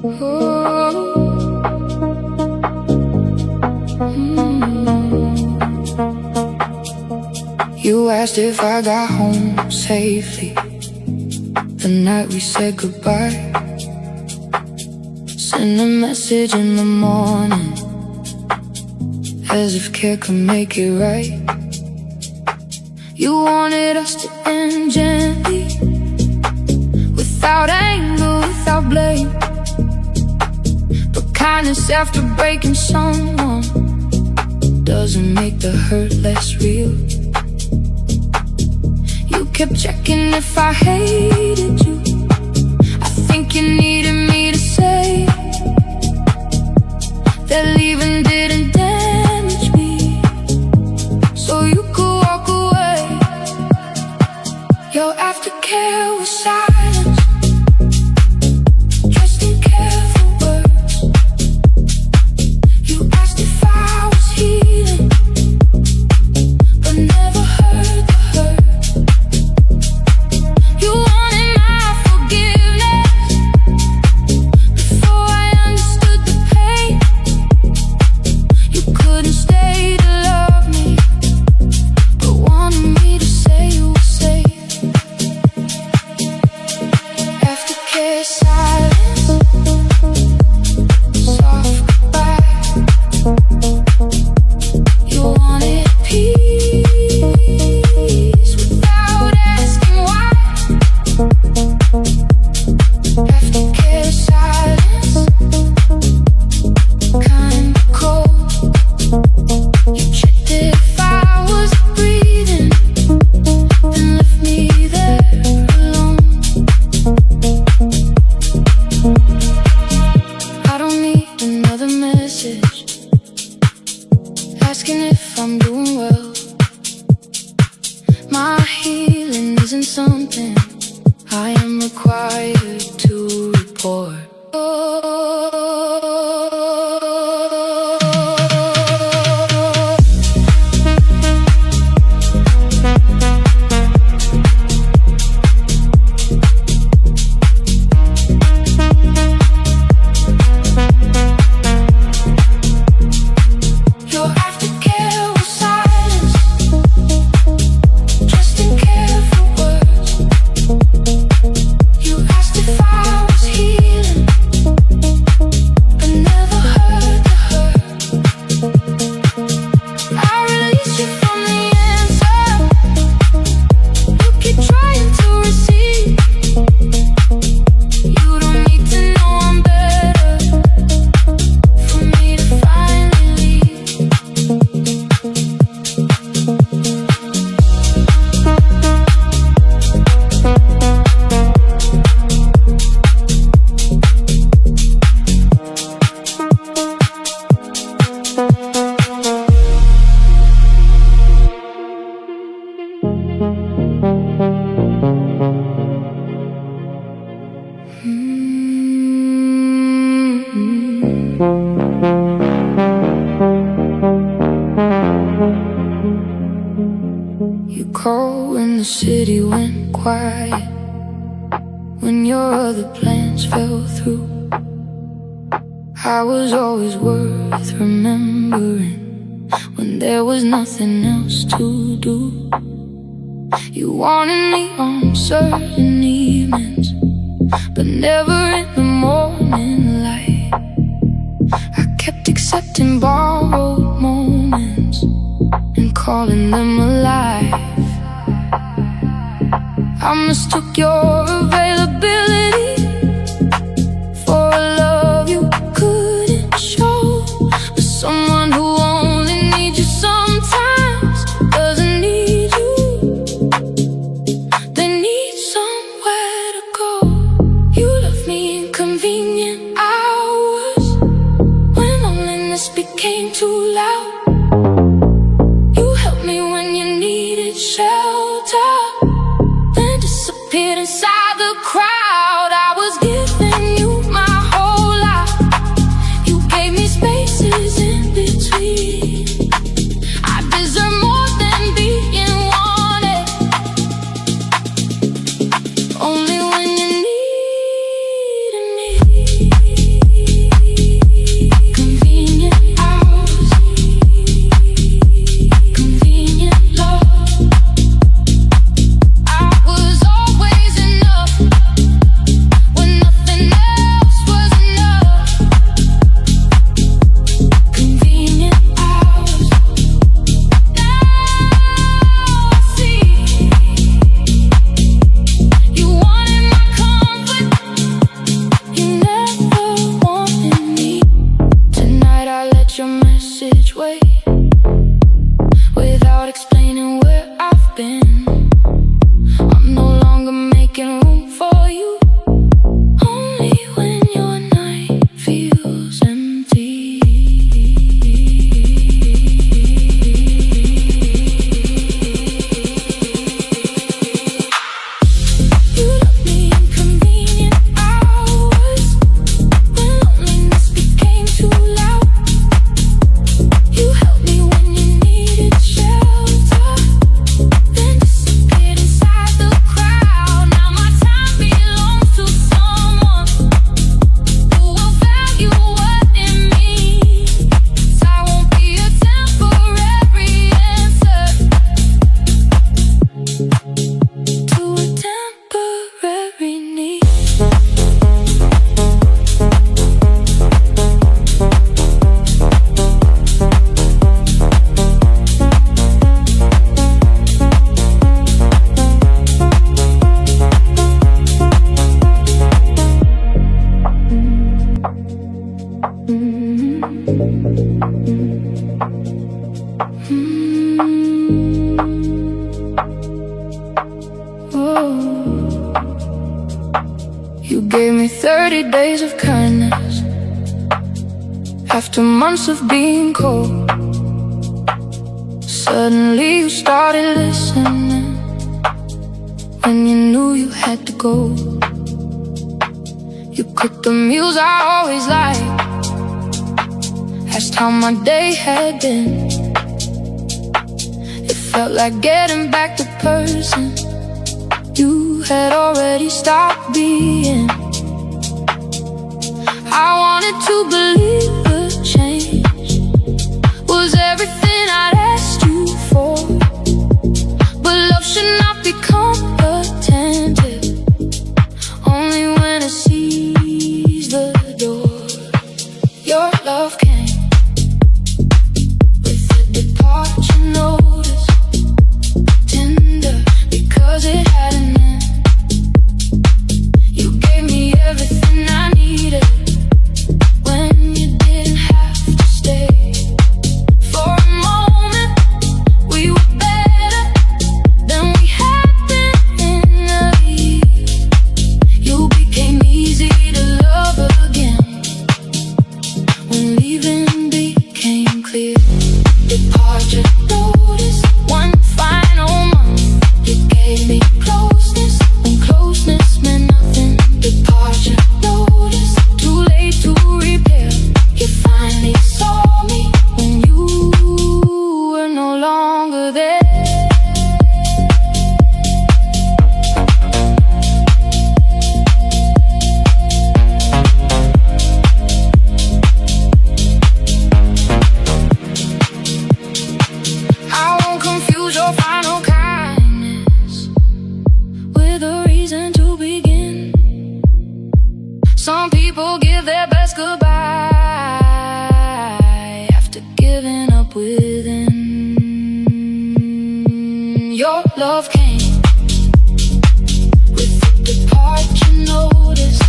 You asked if I got home safely the night we said goodbye. Send a message in the morning as if care could make it right. You wanted us to end gently, without anger, without blame. But kindness after breaking someone doesn't make the hurt less real. You kept checking if I hated you. I think you needed me to say that leaving didn't damage me, so you could walk away. Your aftercare was silence, dressed in careful words. You asked if I was healing, but never heard the hurt. You wanted my forgiveness before I understood the pain. You couldn't stay to love me, but wanted me to say you were safe. Aftercare silence, soft goodbye. You wanted peace without asking why. Aftercare silence, kind of cold. You checked if I was breathing, then left me there alone. I don't need another message asking if I'm doing well. My healing isn't something I am required to report. Your aftercare was silence, dressed in careful words. You asked if I was healing, but never heard the hurt. I released you from the answer you keep trying to receive. You don't need to know I'm better for me to finally leave. You called when the city went quiet, when your other plans fell through. I was always worth remembering when there was nothing else to do. You wanted me on certain evenings, but never in the morning light. I kept accepting borrowed moments and calling them alive. I mistook your availability for a love you couldn't show. But someone who only needs you sometimes doesn't need you. They need somewhere to go. You left me in convenient hours when loneliness became too loud. You helped me when you needed shelter, then disappeared inside the crowd. I was giving you my whole life. You gave me spaces in between. I deserve more than being wanted, only when you needed me. days of kindness. After months of being cold, suddenly you started listening when you knew you had to go. You cooked the meals I always liked, asked how my day had been. It felt like getting back the person you had already stopped being. I wanted to believe a change was everything I'd asked you for, but love should not become attentive only when it sees the door. Your love came with a departure notice, tender because it had an end. You gave me everything I needed when you didn't have to stay. For a moment we were better than we had been in a year. You became easy to love again when leaving became clear. Departure notice, one final month. You gave me closeness when closeness meant nothing. Departure notice, too late to repair. You finally saw me when you were no longer there. I won't confuse your final kindness with a reason to begin. Some people give their best goodbye after giving up within. Your love came with a departure notice,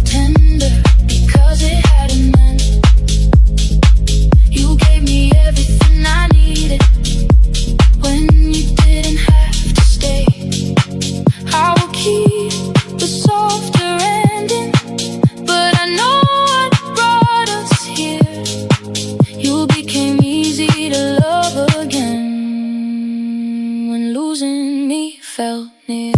tender because it had an end. You gave me everything I needed when you didn't have to stay. I will keep the softer ending, but I know what brought us here. You became easy to love again when losing me felt near.